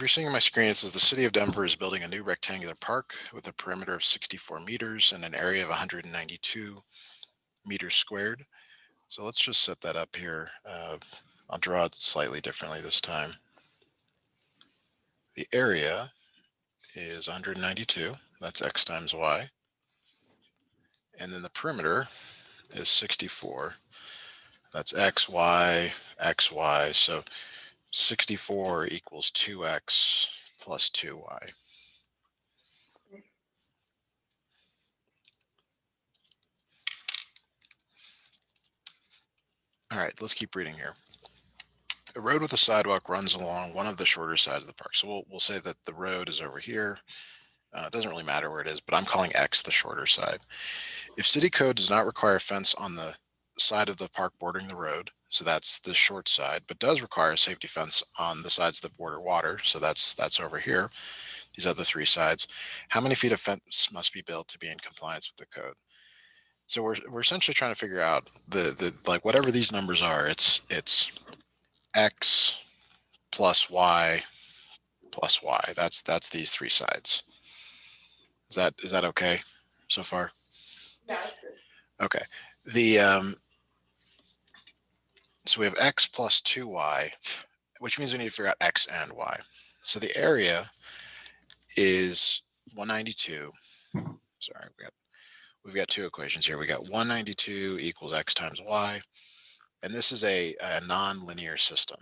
you're seeing on my screen, it says the city of Denver is building a new rectangular park with a perimeter of 64 meters and an area of 192 meters squared. So let's just set that up here. I'll draw it slightly differently this time. The area is 192, that's x times y. And then the perimeter is 64, that's x, y, x, y. So 64 equals 2x plus 2y. All right, let's keep reading here. A road with a sidewalk runs along one of the shorter sides of the park. So we'll say that the road is over here. It doesn't really matter where it is, but I'm calling X the shorter side. If city code does not require a fence on the side of the park bordering the road, so that's the short side, but does require a safety fence on the sides that border water, so that's over here, these other three sides, how many feet of fence must be built to be in compliance with the code? So we're essentially trying to figure out the like whatever these numbers are, it's X plus Y plus Y. That's these three sides. Is that okay so far? Yeah, that's good. Okay. So we have X plus 2Y, which means we need to figure out X and Y. So the area is 192. Sorry, we've got two equations here. We got 192 equals X times Y, and this is a non-linear system.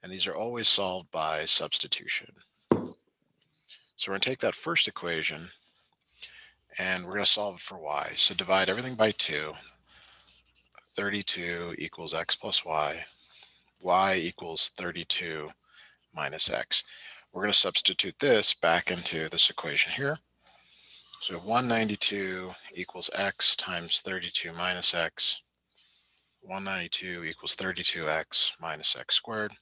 And these are always solved by substitution. So we're going to take that first equation and we're going to solve it for y. So divide everything by 2. 32 equals x plus y. Y equals 32 minus x. We're going to substitute this back into this equation here. So 192 equals x times 32 minus x. 192 equals 32x minus x squared.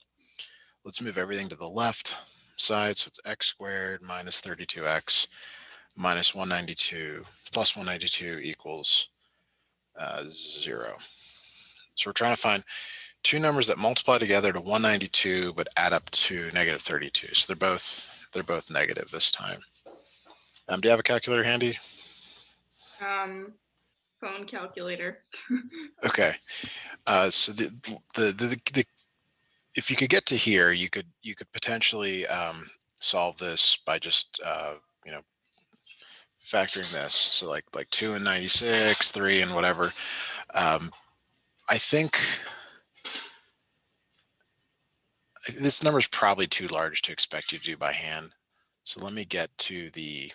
Let's move everything to the left side. So it's x squared minus 32x minus 192 plus 192 equals 0. So we're trying to find two numbers that multiply together to 192 but add up to negative 32. So they're both negative this time. Do you have a calculator handy? Phone calculator. Okay. So the if you could get to here, you could potentially solve this by just factoring this. So like 2 and 96, 3 and whatever. I think this number is probably too large to expect you to do by hand. So let me get to the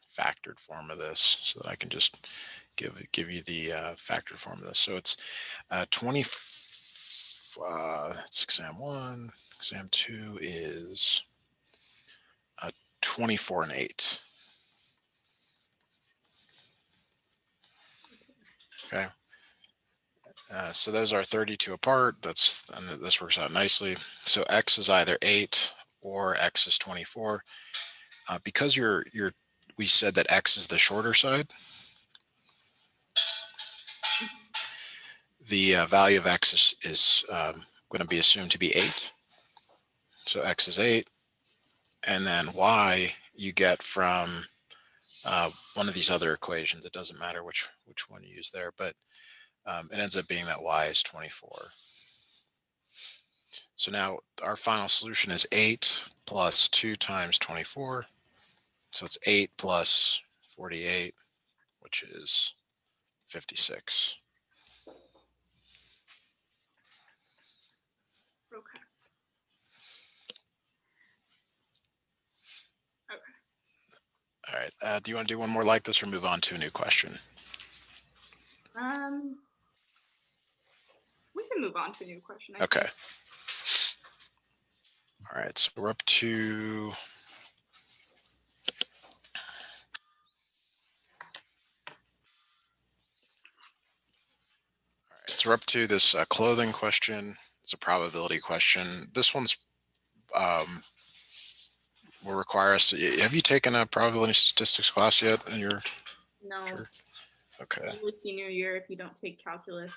factored form of this so that I can just give you the factored form of this. So it's 20. It's exam 1. Exam 2 is 24 and 8. Okay. So those are 32 apart. And this works out nicely. So x is either 8 or x is 24. Because we said that x is the shorter side, the value of x is going to be assumed to be 8. So x is 8, and then y you get from one of these other equations. It doesn't matter which one you use there, but it ends up being that y is 24. So now our final solution is 8 plus 2 times 24. So it's 8 plus 48, which is 56. Okay. All right. Do you want to do one more like this or move on to a new question? We can move on to a new question. Okay. All right. So we're up to. All right. So we're up to this clothing question. It's a probability question. This one's will require us. Have you taken a probability statistics class yet in your? No. Sure. Okay. Only senior year if you don't take calculus.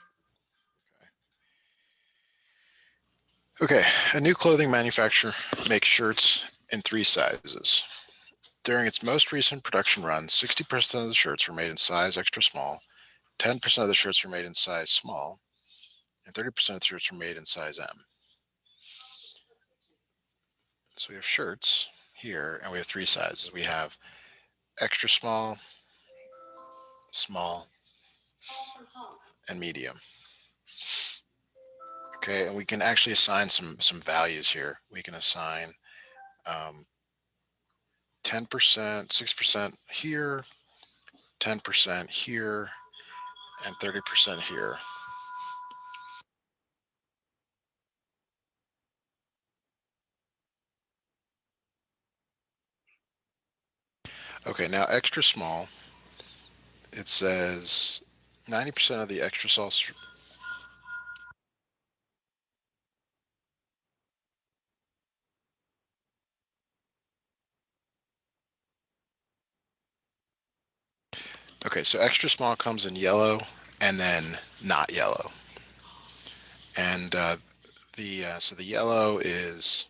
Okay, a new clothing manufacturer makes shirts in 3 sizes. During its most recent production run, 60% of the shirts were made in size extra small, 10% of the shirts were made in size small, and 30% of the shirts were made in size M. So we have shirts here, and we have 3 sizes. We have extra small, small, and medium. Okay, and we can actually assign some values here. We can assign 10%, 6% here, 10% here, and 30% here. Okay, now extra small, it says 90% of the extra small. Okay, so extra small comes in yellow and then not yellow. And so the yellow is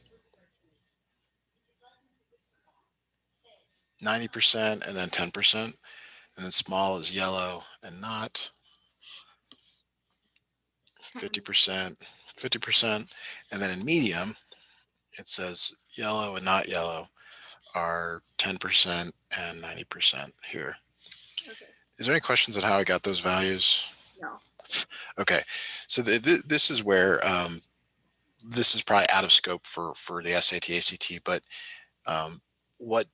90% and then 10%. And then small is yellow and not 50%, 50%. And then in medium, it says yellow and not yellow are 10% and 90% here. Okay. Is there any questions on how I got those values? No. Okay, so this is where this is probably out of scope for the SAT, ACT, but um, what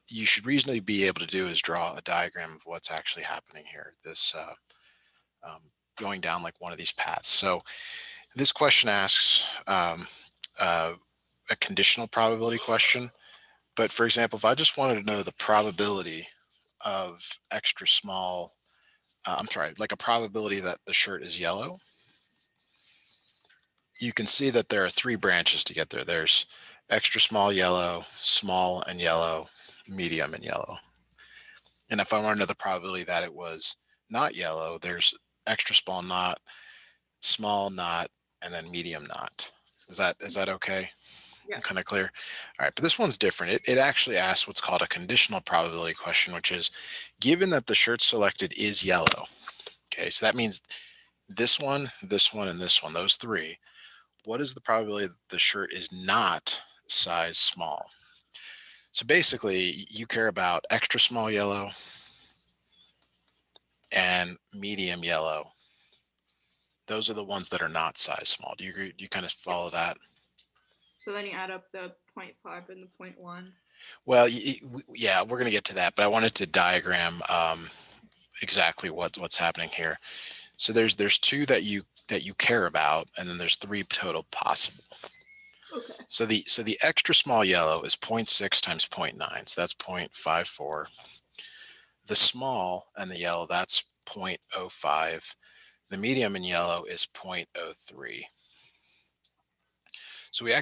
you should reasonably be able to do is draw a diagram of what's actually happening here. This going down like one of these paths. So this question asks a conditional probability question. But for example, if I just wanted to know the probability of extra small, I'm sorry, like a probability that the shirt is yellow, you can see that there are 3 branches to get there. There's extra small and yellow, medium and yellow. And if I want to know the probability that it was not yellow, there's extra small not, and then medium not. Is that okay? Yeah. Kind of clear. All right, but this one's different. It actually asks what's called a conditional probability question, which is given that the shirt selected is yellow. Okay, so that means this one, and this one, those 3. What is the probability that the shirt is not size small? So basically, you care about extra small yellow and medium yellow. Those are the ones that are not size small. Do you agree? Do you kind of follow that? So then you add up the 0.5 and the 0.1. Well, yeah, we're going to get to that, but I wanted to diagram exactly what's happening here. So there's 2 that you care about, and then there's 3 total possible. Okay. So the extra small yellow is 0.6 times 0.9, so that's 0.54. The small and the yellow, that's 0.05. The medium in yellow is 0.03. So we're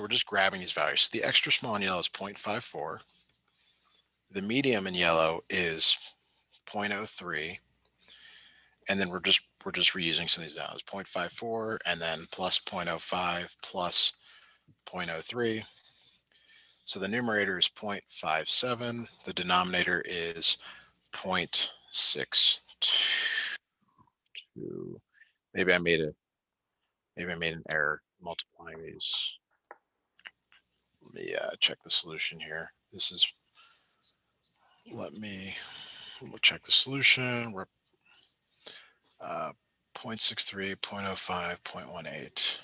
just grabbing these values. So the extra small in yellow is 0.54. The medium in yellow is 0.03. And then we're just reusing some of these values, 0.54 and then plus 0.05 plus 0.03. So the numerator is 0.57. The denominator is 0.62. Maybe I made an error multiplying these. Let me check the solution here. We'll check the solution. We're 0.63, 0.05, 0.18.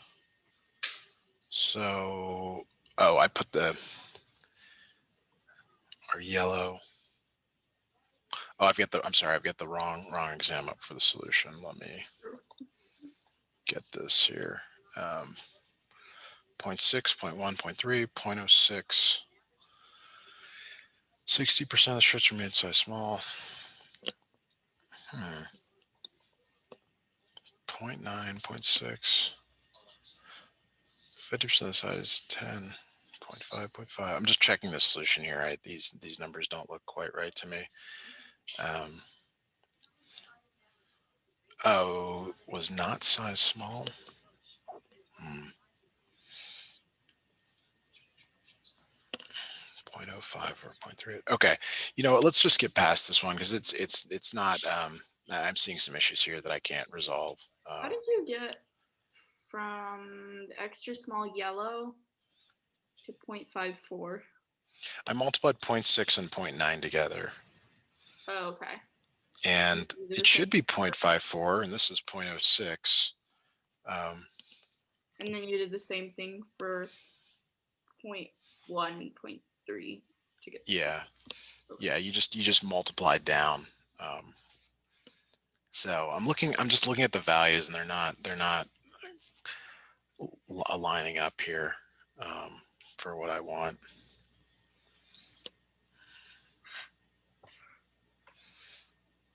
So, I put our yellow. Oh, I've got the wrong exam up for the solution. Let me get this here. 0.6, 0.1, 0.3, 0.06. 60% of the shirts are made size small. 0.9, 0.6. 50% of the size is 10. 0.5, 0.5. I'm just checking the solution here. Right, these numbers don't look quite right to me. Was not size small. 0.05 or 0.38. Okay, you know what? Let's just get past this one because it's not. I'm seeing some issues here that I can't resolve. How did you get from the extra small yellow to 0.54? I multiplied 0.6 and 0.9 together, Oh, okay. and You did it the same should be for- 0.54, and this is 0.06. And then you did the same thing for 0.1, 0.3 to get. Yeah, Okay. yeah. You just multiply down. So I'm just looking at the values, and they're not aligning up here for what I want.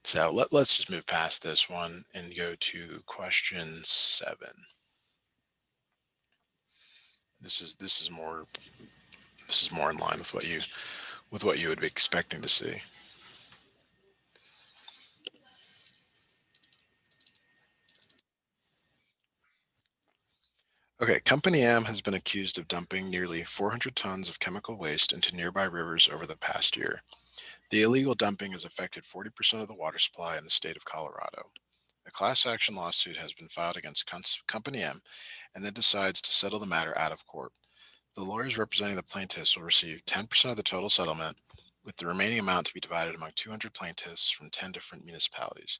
So let's just move past this one and go to question 7. This is more in line with what you would be expecting to see. Okay, Company M has been accused of dumping nearly 400 tons of chemical waste into nearby rivers over the past year. The illegal dumping has affected 40% of the water supply in the state of Colorado. A class action lawsuit has been filed against Company M and then decides to settle the matter out of court. The lawyers representing the plaintiffs will receive 10% of the total settlement, with the remaining amount to be divided among 200 plaintiffs from 10 different municipalities.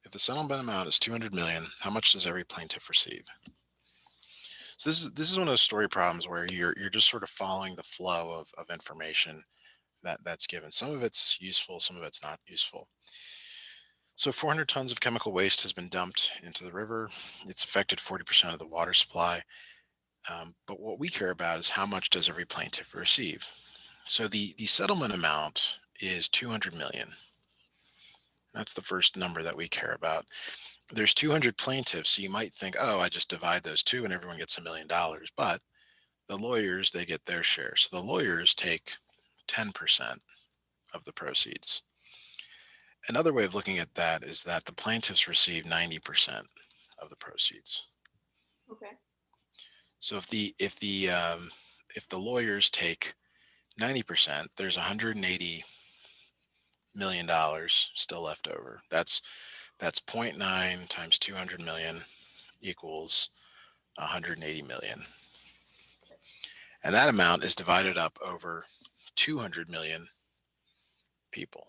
If the settlement amount is 200 million, how much does every plaintiff receive? So this is one of those story problems where you're just sort of following the flow of information that's given. Some of it's useful, some of it's not useful. So 400 tons of chemical waste has been dumped into the river. It's affected 40% of the water supply. But what we care about is how much does every plaintiff receive? So the settlement amount is 200 million. That's the first number that we care about. There's 200 plaintiffs, so you might think, oh, I just divide those two and everyone gets $1 million. But the lawyers, they get their share. So the lawyers take 10% of the proceeds. Another way of looking at that is that the plaintiffs receive 90% of the proceeds. Okay. So if the lawyers take 90%, there's $180 million still left over. That's 0.9 times 200 million equals 180 million. And that amount is divided up over 200 million people.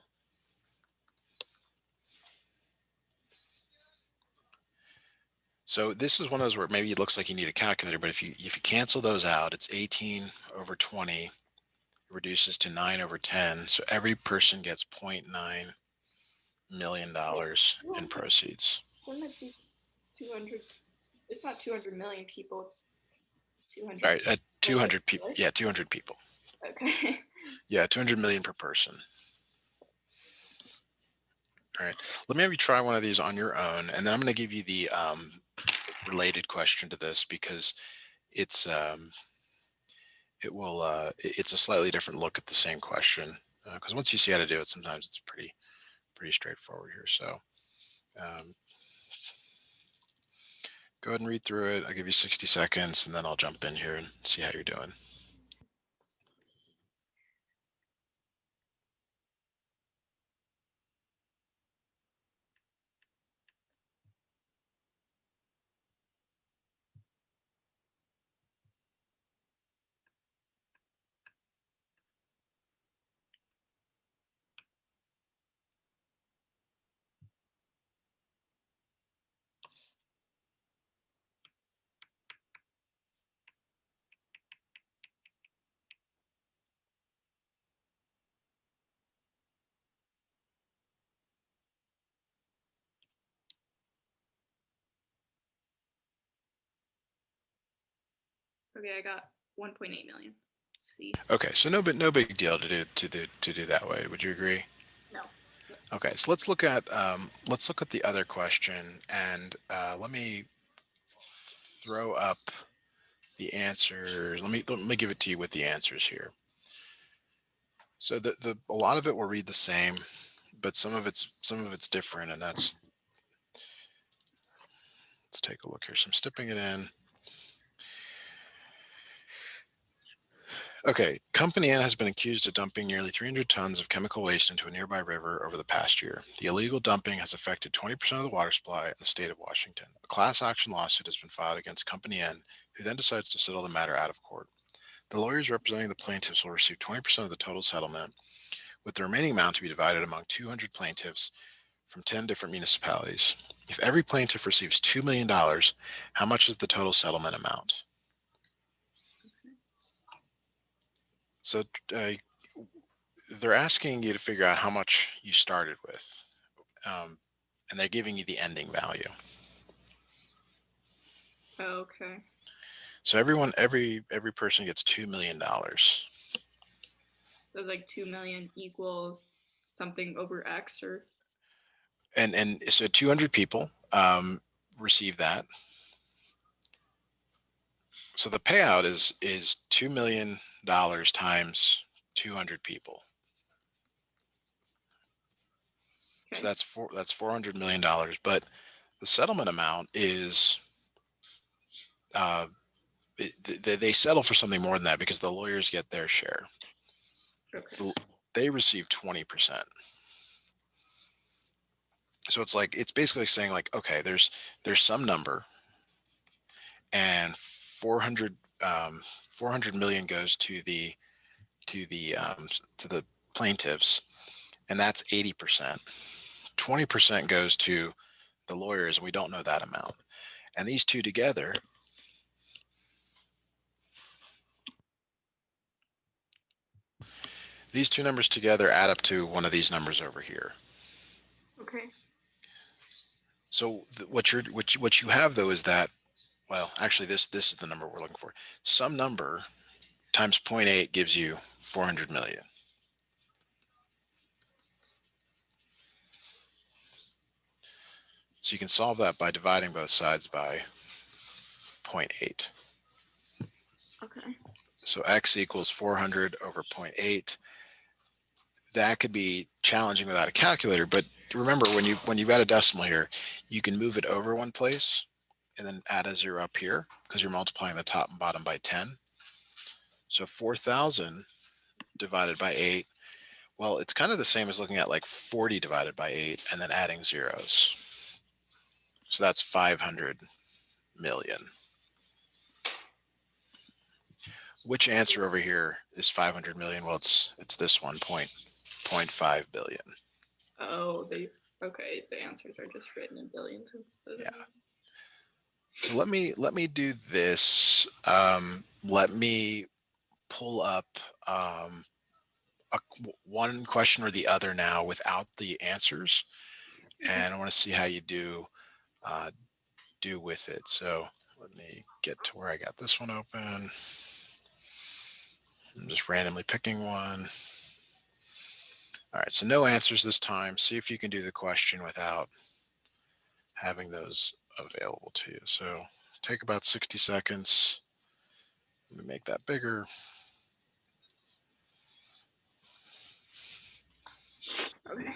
So this is one of those where maybe it looks like you need a calculator, but if you cancel those out, it's 18 over 20, it reduces to 9 over 10. So every person gets $0.9 million in proceeds. Wouldn't it be 200? It's not 200 million people. It's 200. All right, 200 people. Yeah, 200 people. Okay. Yeah, 200 million per person. All right, let me have you try one of these on your own, and then I'm going to give you the related question to this because it's it's a slightly different look at the same question. Because once you see how to do it, sometimes it's pretty straightforward here. So go ahead and read through it. I'll give you 60 seconds, and then I'll jump in here and see how you're doing. Okay, I got 1.8 million. See. Okay, so no big deal to do that way. Would you agree? No. Okay, so let's look at the other question, and let me throw up the answers. Let me give it to you with the answers here. So a lot of it will read the same, but some of it's different, and let's take a look here. So I'm stepping it in. Okay, Company N has been accused of dumping nearly 300 tons of chemical waste into a nearby river over the past year. The illegal dumping has affected 20% of the water supply in the state of Washington. A class action lawsuit has been filed against Company N, who then decides to settle the matter out of court. The lawyers representing the plaintiffs will receive 20% of the total settlement, with the remaining amount to be divided among 200 plaintiffs from 10 different municipalities. If every plaintiff receives $2 million, how much is the total settlement amount? So they're asking you to figure out how much you started with, and they're giving you the ending value. Okay. So every person gets $2 million. So like 2 million equals something over X, or And so 200 people receive that. So the payout is $2 million times 200 people. okay. So that's $400 million. But the settlement amount is they settle for something more than that because the lawyers get their share. Okay. They receive 20%. So it's basically saying like, okay, there's some number, and 400 million goes to the plaintiffs, and that's 80%. 20% goes to the lawyers, and we don't know that amount. And these two together these two numbers together add up to one of these numbers over here. Okay. So what you have though is that, well, actually this is the number we're looking for. Some number times 0.8 gives you 400 million. So you can solve that by dividing both sides by 0.8. Okay. So x equals 400 over 0.8. That could be challenging without a calculator, but remember when you've got a decimal here, you can move it over one place and then add a 0 up here because you're multiplying the top and bottom by 10. So 4,000 divided by 8, well, it's kind of the same as looking at like 40 divided by 8 and then adding zeros. So that's 500 million. Which answer over here is 500 million? Well, it's this one, 0.5 billion. Oh, okay. The answers are just written in billions instead. Yeah. So let me do this. Let me pull up one question or the other now without the answers, and I want to see how you do with it. So let me get to where I got this one open. I'm just randomly picking one. All right, so no answers this time. See if you can do the question without having those available to you. So take about 60 seconds. Let me make that bigger. Okay.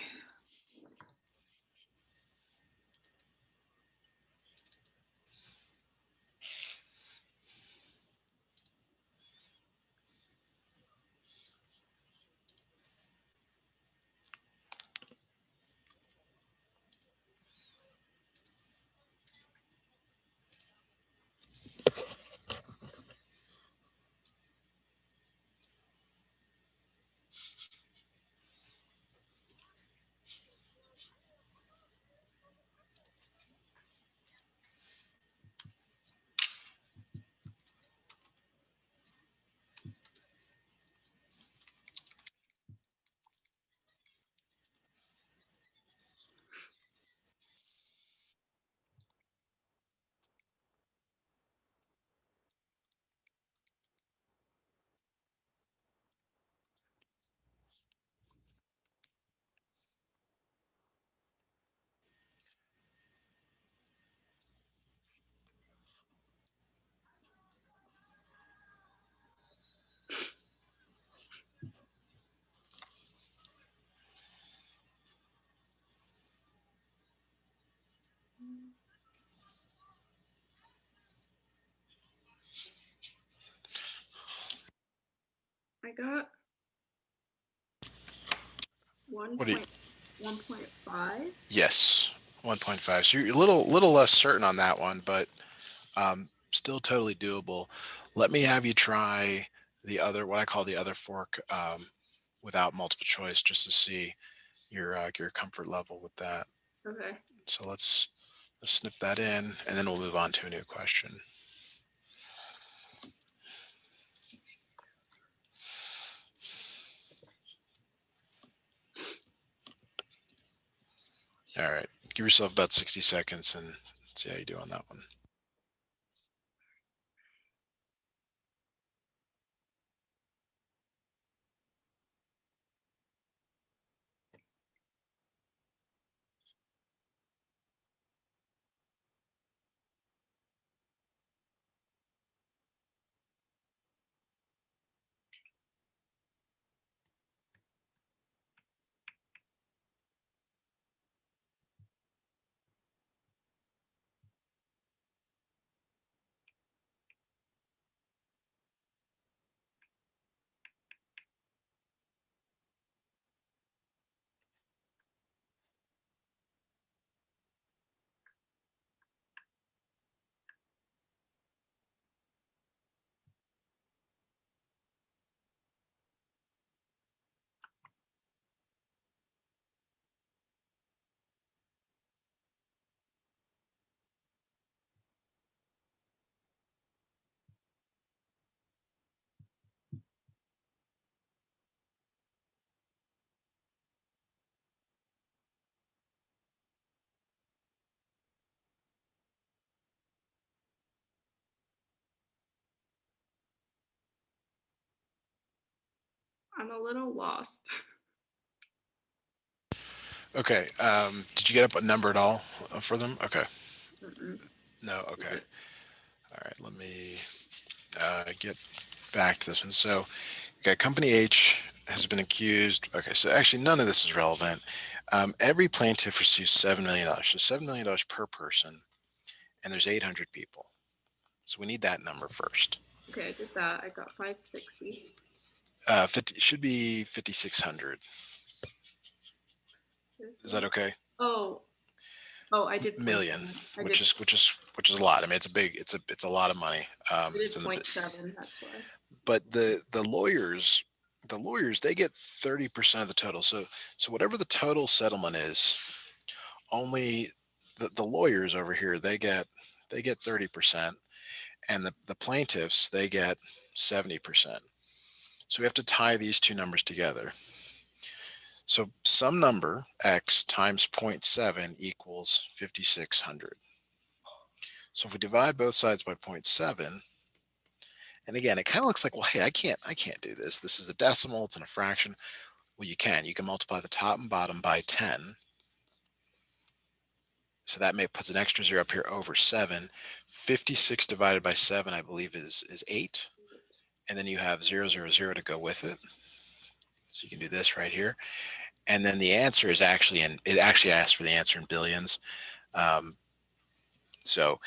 got 1.5. Yes, 1.5. So you're a little less certain on that one, but still totally doable. Let me have you try the other, what I call the other fork, without multiple choice, just to see your comfort level with that. Okay. So let's snip that in, and then we'll move on to a new question. All right, give yourself about 60 seconds and see how you do on that one. I'm a little lost. Okay. Did you get up a number at all for them? Okay. Mm-mm. No. Okay. All right. Let me get back to this one. So, okay, company H has been accused. Okay, so actually none of this is relevant. Every plaintiff receives $7 million. So $7 million per person, and there's 800 people. So we need that number first. Okay, I did that. I got 560. 50 should be 5,600. Is that okay? Oh, I did Million, 0.7. which is a lot. I mean, it's a lot of money. I did It's in the 0.7. That's why. but the lawyers they get 30% of the total. So whatever the total settlement is, only the lawyers over here they get 30%, and the plaintiffs they get 70%. So we have to tie these two numbers together. So some number x times 0.7 equals 5,600. So if we divide both sides by 0.7, and again, it kind of looks like, well, hey, I can't do this. This is a decimal, it's in a fraction. Well, you can multiply the top and bottom by 10. So that puts an extra zero up here over 7. 56 divided by 7, I believe, is 8. And then you have 0, 0, 0 to go with it. So you can do this right here. And then the answer is actually it actually asks for the answer in billions. So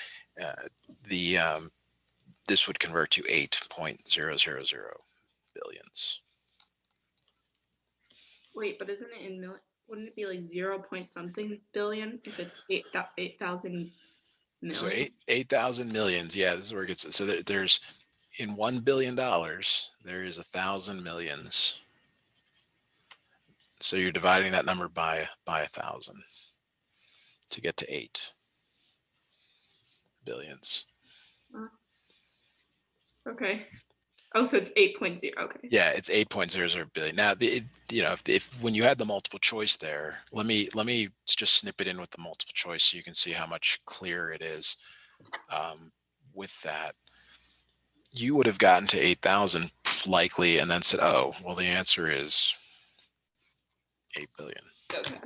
this would convert to 8.000 billions. Wait, but isn't it in million? Wouldn't it be like 0 point something billion if it's 8,000 million? So 8,000 millions. Yeah, this is where it gets. So there's in $1 billion, there is 1,000 millions. So you're dividing that number by 1,000 to get to 8 billions. Okay. Oh, so it's 8.0. Okay. Yeah, it's 8.00 billion. Now, if when you had the multiple choice there, let me just snip it in with the multiple choice so you can see how much clearer it is. With that, you would have gotten to 8,000 likely, and then said, "Oh, well, the answer is 8 billion." Okay.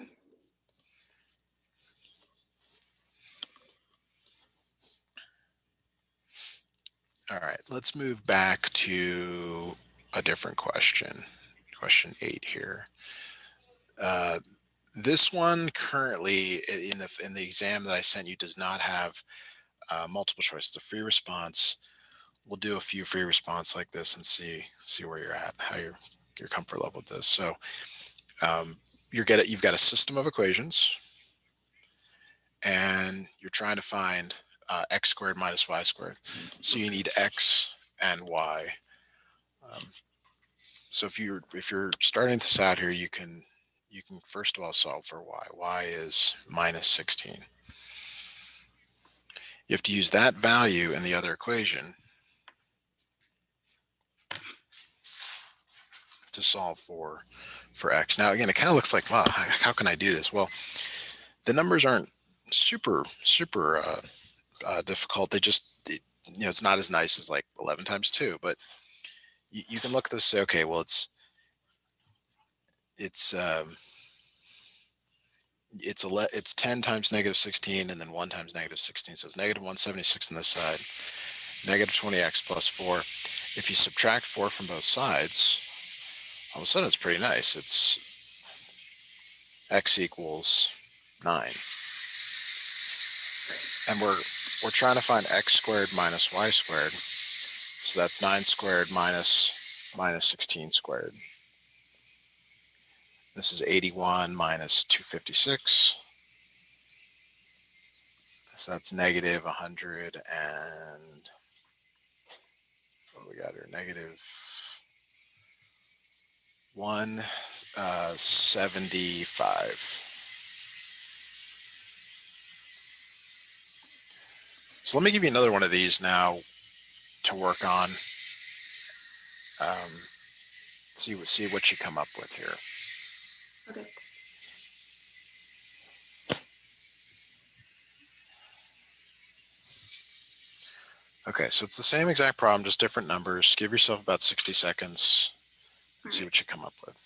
All right, let's move back to a different question. Question 8 here. This one currently in the exam that I sent you does not have multiple choice. It's a free response. we'll do a few free response like this and see where you're at, how your comfort level with this. So you've got a system of equations, and you're trying to find x squared minus y squared. So you need x and y. So if you're starting this out here, you can first of all solve for y. Y is minus 16. You have to use that value in the other equation to solve for x. Now again, it kind of looks like, wow, how can I do this? Well, the numbers aren't super difficult. They just, it's not as nice as like 11 times 2, but you can look at this and say, okay, well, it's 10 times negative 16 and then 1 times negative 16. So it's negative 176 on this side, negative 20x plus 4. If you subtract 4 from both sides, all of a sudden it's pretty nice. It's x equals 9. And we're trying to find x squared minus y squared. So that's 9 squared minus 16 squared. This is 81 minus 256. So that's negative 100 and what do we got here? Negative 175. So let me give you another one of these now to work on. See what you come up with here. Okay. Okay, so it's the same exact problem, just different numbers. Give yourself about 60 seconds. See what you come up with.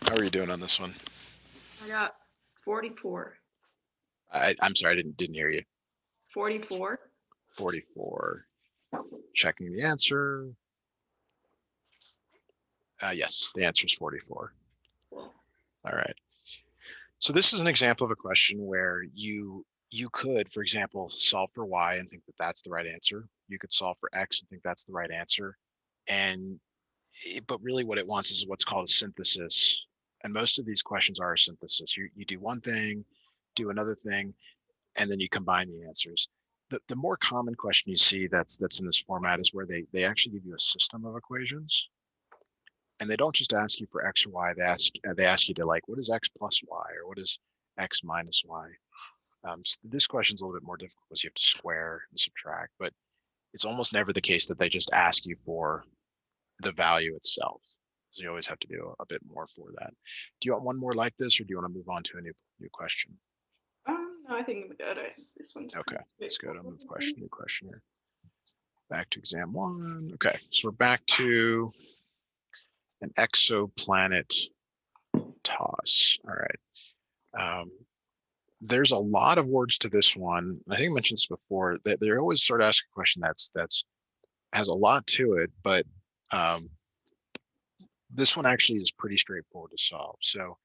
How are you doing on this one? I got 44. I'm sorry, I didn't hear you. 44. 44. Checking the answer. Yes, the answer is 44. Cool. All right. So this is an example of a question where you could, for example, solve for y and think that that's the right answer. You could solve for x and think that's the right answer. But really what it wants is what's called a synthesis. And most of these questions are a synthesis. You do one thing, do another thing, and then you combine the answers. The more common question you see that's in this format is where they actually give you a system of equations. And they don't just ask you for x or y, they ask you to, like, what is x plus y, or what is x minus y? So this question is a little bit more difficult because you have to square and subtract, but it's almost never the case that they just ask you for the value itself. So you always have to do a bit more for that. Do you want one more like this, or do you want to move on to a new question? No, I think I'm good. This one's okay. Let's go to move question, new question here. Back to exam 1. Okay, so we're back to an exoplanet toss. All right. There's a lot of words to this one. I think I mentioned this before, that they always sort of ask a question that's has a lot to it, but this one actually is pretty straightforward to solve. So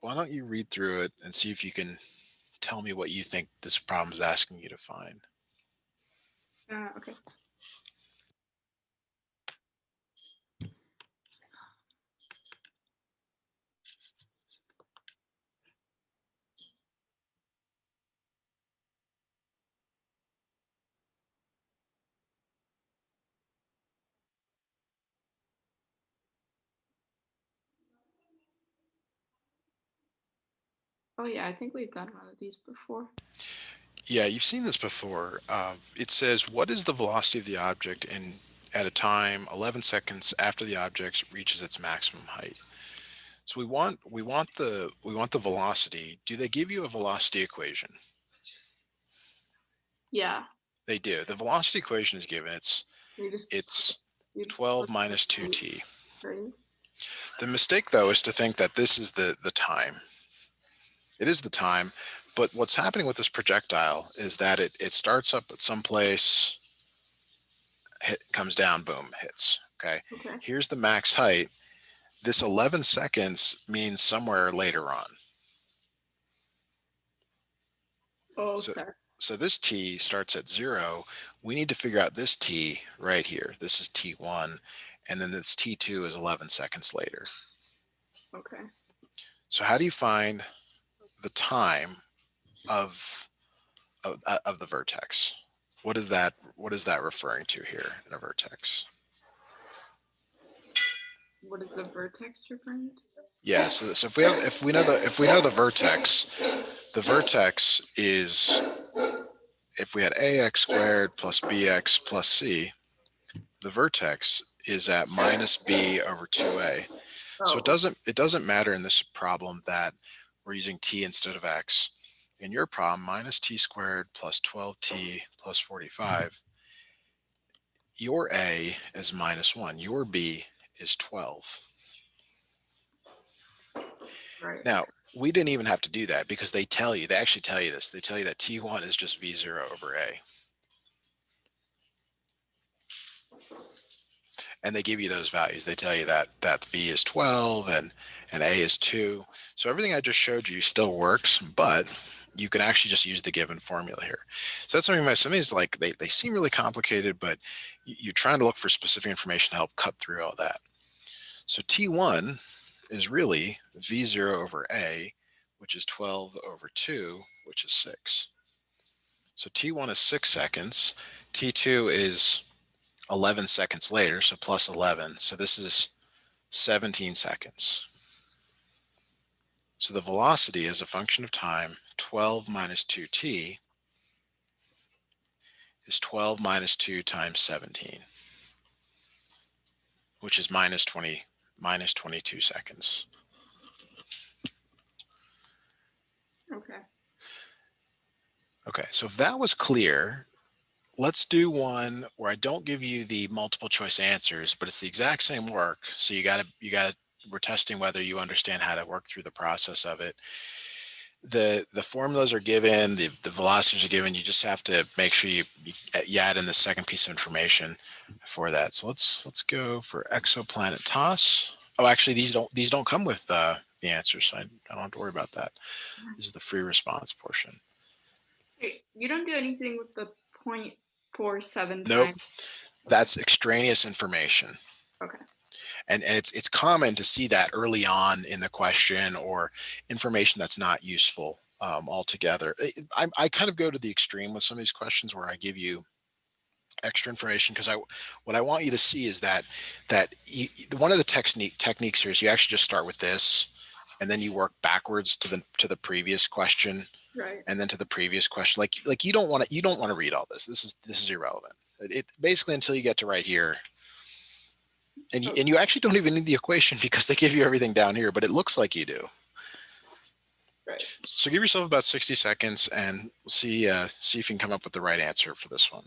why don't you read through it and see if you can tell me what you think this problem is asking you to find. Okay. Oh yeah, I think we've done one of these before. Yeah, you've seen this before. It says, what is the velocity of the object at a time 11 seconds after the object reaches its maximum height? So we want the velocity. Do they give you a velocity equation? Yeah. They do. The velocity equation is given. We just It's we 12 put the minus rate, 2t. right? The mistake though is to think that this is the time. It is the time, but what's happening with this projectile is that it starts up at some place, comes down, boom, hits. Okay. Okay. Here's the max height. This 11 seconds means somewhere later on. Oh, So, okay. so this t starts at 0. We need to figure out this t right here. This is t1, and then this t2 is 11 seconds later. Okay. So how do you find the time of of the vertex? What is that referring to here in a vertex? What is the vertex referring to? Yeah, so if we know the vertex is, if we had ax squared plus bx plus c, the vertex is at minus b over 2a. So Oh, it doesn't matter in this problem that we're using t instead of x. In your problem, minus t squared plus 12t plus 45, your a is -1, your b is 12. right. Now, we didn't even have to do that because they actually tell you this. They tell you that t1 is just v0 over a. And they give you those values. They tell you that v is 12 and a is 2. So everything I just showed you still works, but you can actually just use the given formula here. So that's something some of these, like, they seem really complicated, but you're trying to look for specific information to help cut through all that. So t1 is really v0 over a, which is 12 over 2, which is 6. So t1 is 6 seconds. T2 is 11 seconds later, so plus 11. So this is 17 seconds. So the velocity is a function of time. 12 minus 2t is 12 minus 2 times 17, which is minus 22 seconds. Okay. Okay, so if that was clear, let's do one where I don't give you the multiple choice answers, but it's the exact same work. So we're testing whether you understand how to work through the process of it. The formulas are given, the velocities are given. You just have to make sure you add in the second piece of information for that. So let's go for exoplanet toss. Oh, actually, these don't come with the answers, so I don't have to worry about that. This is the free response portion. Hey, you don't do anything with the 0.47 Nope, times. that's extraneous information. Okay. And it's common to see that early on in the question, or information that's not useful altogether. I kind of go to the extreme with some of these questions where I give you extra information, because what I want you to see is that one of the techniques here is you actually just start with this, and then you work backwards to the previous question, Right. and then to the previous question. Like you don't want to read all this. This is irrelevant. It basically, until you get to right here. And you actually don't even need the equation because they give you everything down here, but it looks like you do. Right. So give yourself about 60 seconds and see if you can come up with the right answer for this one.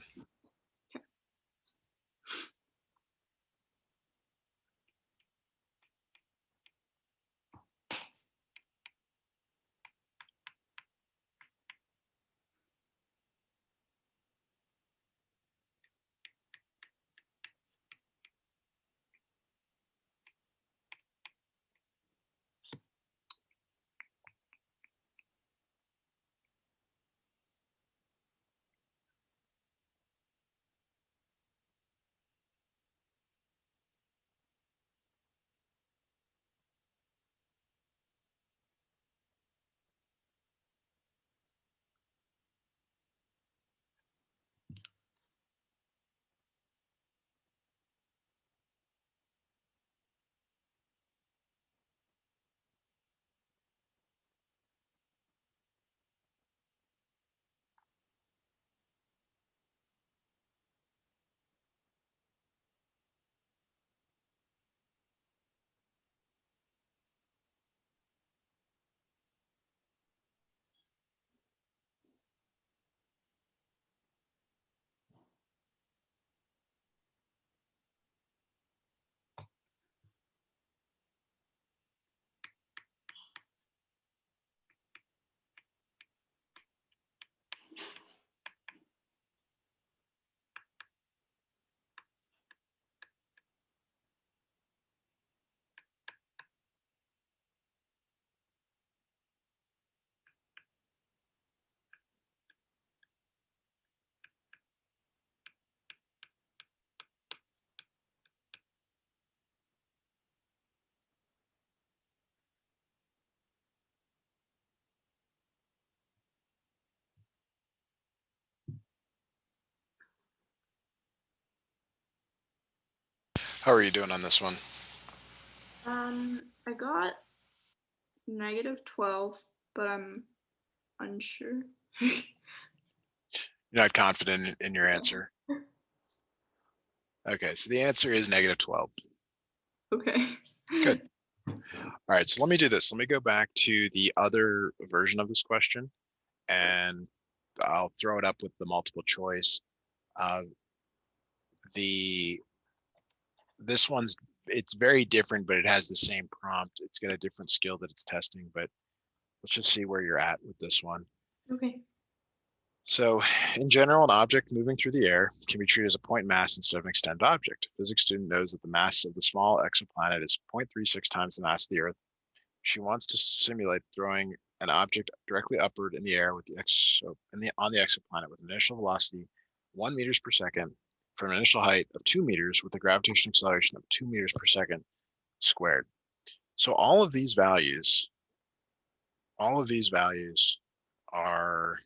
How are you doing on this one? I got -12, but I'm unsure. You're not confident in your answer. Okay, so the answer is -12. Okay. Good. All right, so let me do this. Let me go back to the other version of this question, and I'll throw it up with the multiple choice. This one's, it's very different, but it has the same prompt. It's got a different skill that it's testing, but let's just see where you're at with this one. Okay. So in general, an object moving through the air can be treated as a point mass instead of an extended object. A physics student knows that the mass of the small exoplanet is 0.36 times the mass of the Earth. She wants to simulate throwing an object directly upward in the air with on the exoplanet with an initial velocity 1 meters per second from an initial height of 2 meters with a gravitational acceleration of 2 meters per second squared. So all of these values are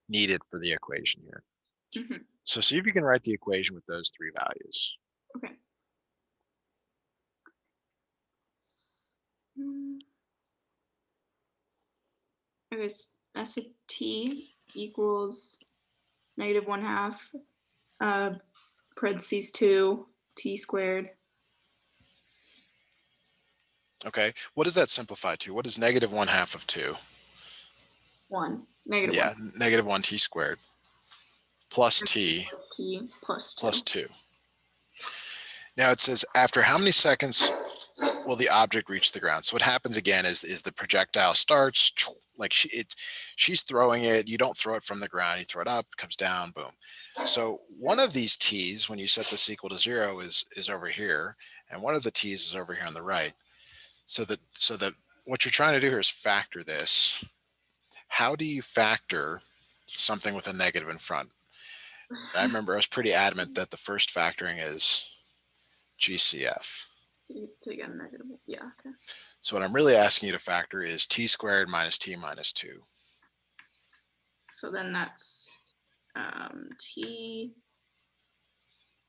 needed for the equation here. Mhm. So see if you can write the equation with those three values. Okay. Mm. Okay, so S of t equals -1/2 parentheses 2 t squared. Okay, what does that simplify to? What is -1/2 of 2? 1. -1. Yeah, -1 t squared plus t Plus t plus 2. plus 2. Now it says, after how many seconds will the object reach the ground? So what happens again is the projectile starts, like she's throwing it. You don't throw it from the ground. You throw it up, it comes down, boom. So one of these t's, when you set this equal to 0, is over here, and one of the t's is over here on the right. So that what you're trying to do here is factor this. How do you factor something with a negative in front? I remember I was pretty adamant that the first factoring is GCF. So you get a negative. Yeah, okay. So what I'm really asking you to factor is t squared minus t minus 2. So then that's t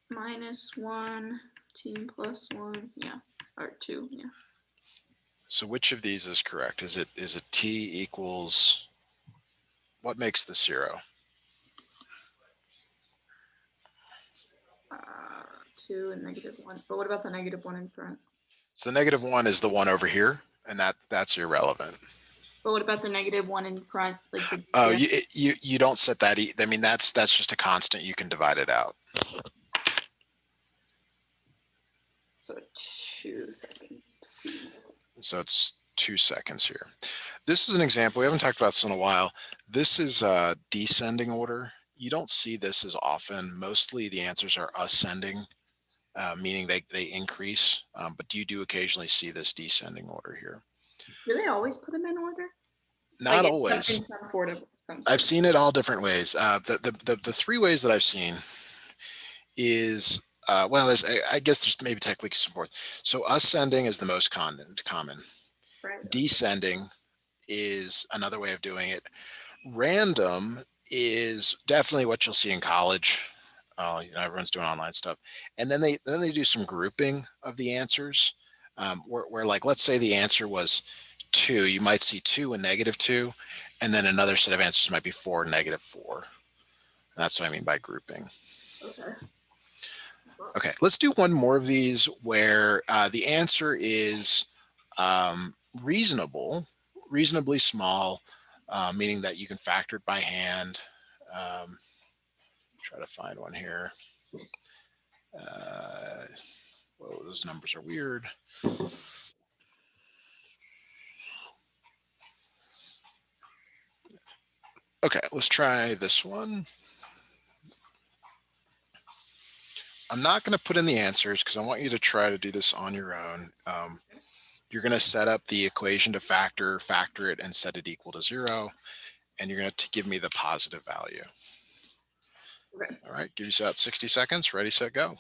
minus 1, t plus 1, yeah, or 2, yeah. So which of these is correct? Is it t equals, what makes the 0? 2 and -1. But what about the -1 in front? So the -1 is the one over here, and that's irrelevant. But what about the -1 in front? Like the Oh, you don't set that. I mean, that's just a constant. You can divide it out. So 2 seconds. So it's 2 seconds here. This is an example. We haven't talked about this in a while. This is descending order. You don't see this as often. Mostly the answers are ascending, meaning they increase. But you do occasionally see this descending order here. Do they always put them in order? Not like always. In some sort of. I've seen it all different ways. The three ways that I've seen is, well, I guess there's maybe technically some fourth. So ascending is the most common. Right. Descending is another way of doing it. Random is definitely what you'll see in college. Everyone's doing online stuff, and then they do some grouping of the answers, where like, let's say the answer was 2, you might see 2 and -2, and then another set of answers might be 4 and -4. And that's what I mean by grouping. Okay. Okay, let's do one more of these where the answer is reasonably small, meaning that you can factor it by hand. Try to find one here. Whoa, those numbers are weird. Okay, let's try this one. I'm not going to put in the answers because I want you to try to do this on your own. You're going to set up the equation to factor it, and set it equal to 0. And you're going to give me the positive value. Okay. All right, give you about 60 seconds. Ready, set, go.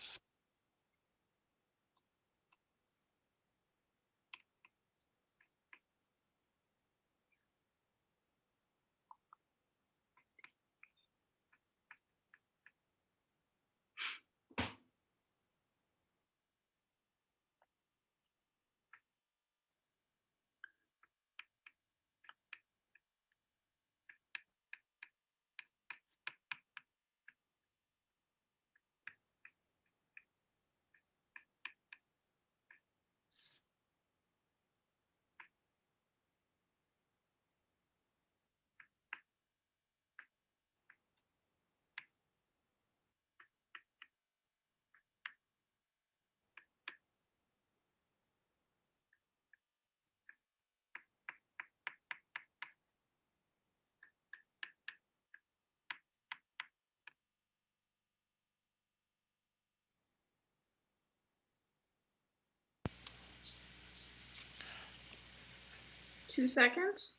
2 seconds.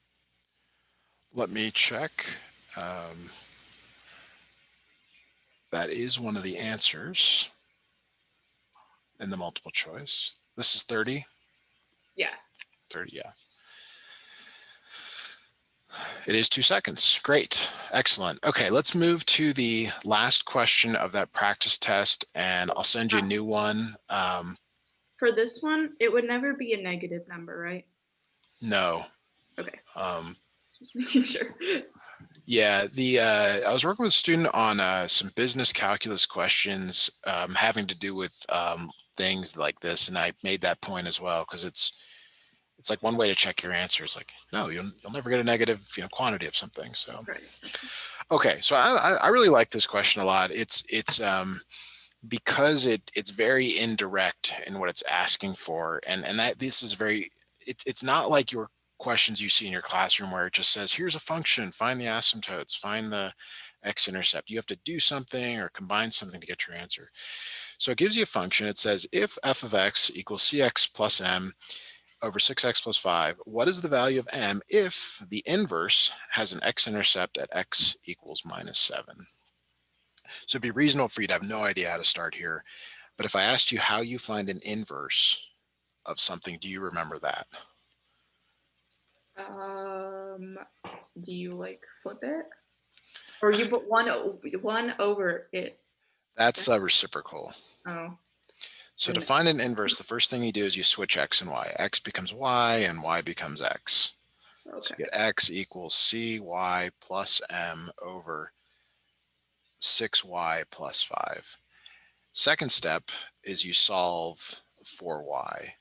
Let me check. That is one of the answers in the multiple choice. This is 30? Yeah. 30, yeah. It is 2 seconds. Great. Excellent. Okay, let's move to the last question of that practice test, and I'll send you a new one. For this one, it would never be a negative number, right? No. Okay. Um, Just making sure. Yeah, I was working with a student on some business calculus questions having to do with things like this, and I made that point as well because it's like one way to check your answer. It's like, no, you'll never get a negative quantity of something. So Right. okay, so I really like this question a lot. It's because it's very indirect in what it's asking for, and that this is very it's not like your questions you see in your classroom where it just says, here's a function, find the asymptotes, find the x-intercept. You have to do something or combine something to get your answer. So it gives you a function. It says if f of x equals cx plus m over 6x plus 5, what is the value of m if the inverse has an x-intercept at x equals minus 7? So it'd be reasonable for you to have no idea how to start here. But if I asked you how you find an inverse of something, do you remember that? Do you like flip it? Or you put one over it? That's a reciprocal. Oh. So to find an inverse, the first thing you do is you switch x and y. X becomes y and y becomes x. Okay. So you get x equals cy plus m over 6y plus 5. Second step is you solve for y.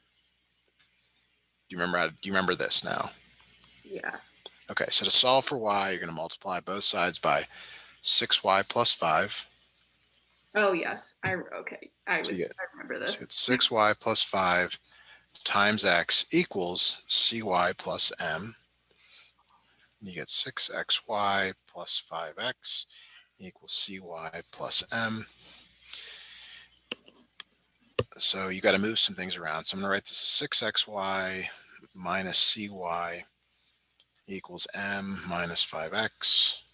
Do you remember this now? Yeah. Okay, so to solve for y, you're going to multiply both sides by 6y plus 5. Oh yes, I remember So you this. get 6y plus 5 times x equals cy plus m. You get 6xy plus 5x equals cy plus m. So you got to move some things around. So I'm going to write this as 6xy minus cy equals m minus 5x.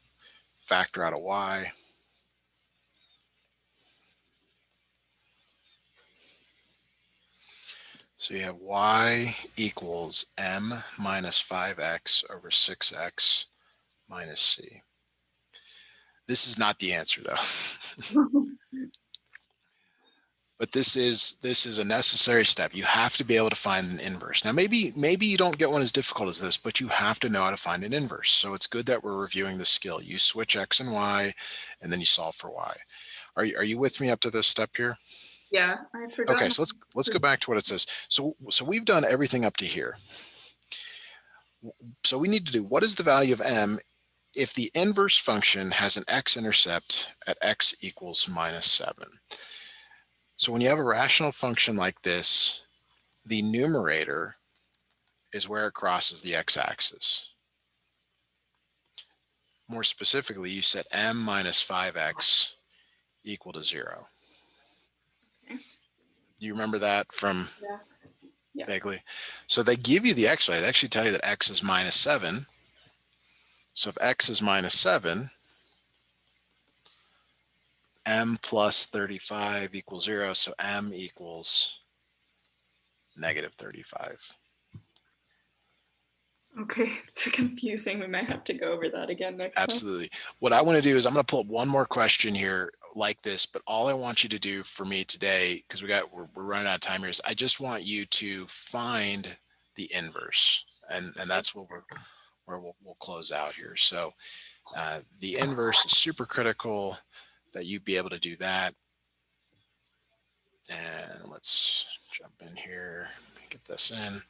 Factor out a y. So you have y equals m minus 5x over 6x minus c. This is not the answer though. But this is a necessary step. You have to be able to find an inverse. Now, maybe you don't get one as difficult as this, but you have to know how to find an inverse. So it's good that we're reviewing the skill. You switch x and y, and then you solve for y. Are you with me up to this step here? Yeah, I forgot. Okay, so let's go back to what it says. So we've done everything up to here. So we need to do, what is the value of m if the inverse function has an x-intercept at x equals minus 7? So when you have a rational function like this, the numerator is where it crosses the x-axis. More specifically, you set m minus 5x equal to 0. Okay. Do you remember that from Yeah. vaguely? So they give you the x value. They actually tell you that x is minus 7. So if x is minus 7, m plus 35 equals 0. So m equals negative 35. Okay, it's confusing. We might have to go over that again next time. Absolutely. What I want to do is I'm going to pull up one more question here like this, but all I want you to do for me today, because we're running out of time here, is I just want you to find the inverse, and that's what we'll close out here. So the inverse is super critical that you be able to do that. And let's jump in here, get this in.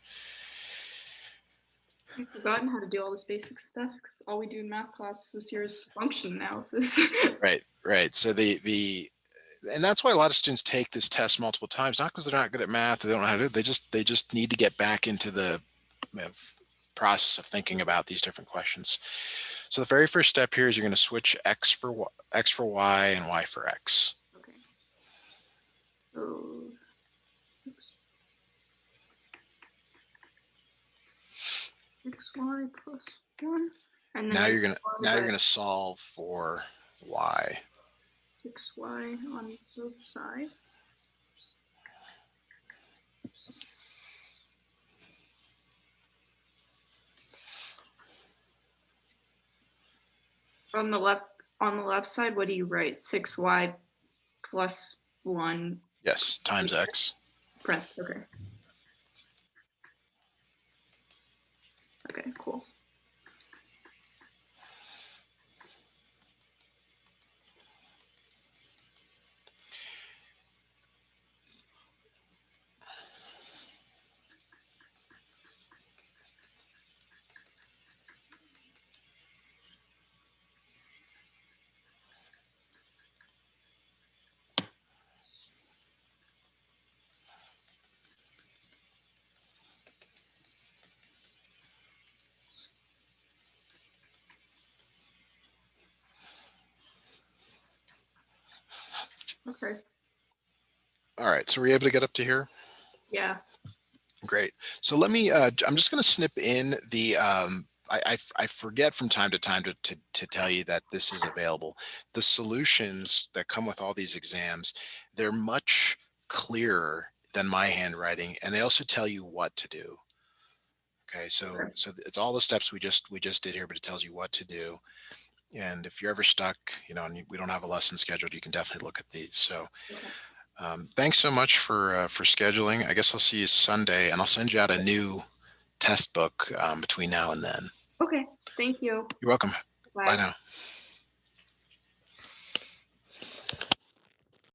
I've forgotten how to do all this basic stuff because all we do in math class this year is function analysis. Right. So and that's why a lot of students take this test multiple times, not because they're not good at math, they don't know how to do it. They just need to get back into the process of thinking about these different questions. So the very first step here is you're going to switch x for y and y for x. Okay. Oops. xy plus 1. And then Now I you're multiply gonna solve for y. by xy on both sides. On the left side, what do you write? 6y plus 1. Yes, times x. Okay. Okay, cool. Okay. All right, so we're able to get up to here. Yeah. Great. So let me, I'm just going to snip in the, I forget from time to time to tell you that this is available. The solutions that come with all these exams, they're much clearer than my handwriting, and they also tell you what to do. Okay, so it's all the steps we just did here, but it tells you what to do. And if you're ever stuck, you know, and we don't have a lesson scheduled, you can definitely look at these. So thanks so much for scheduling. I guess I'll see you Sunday, and I'll send you out a new test book between now and then. Okay. Thank you. You're welcome. Bye. Bye now.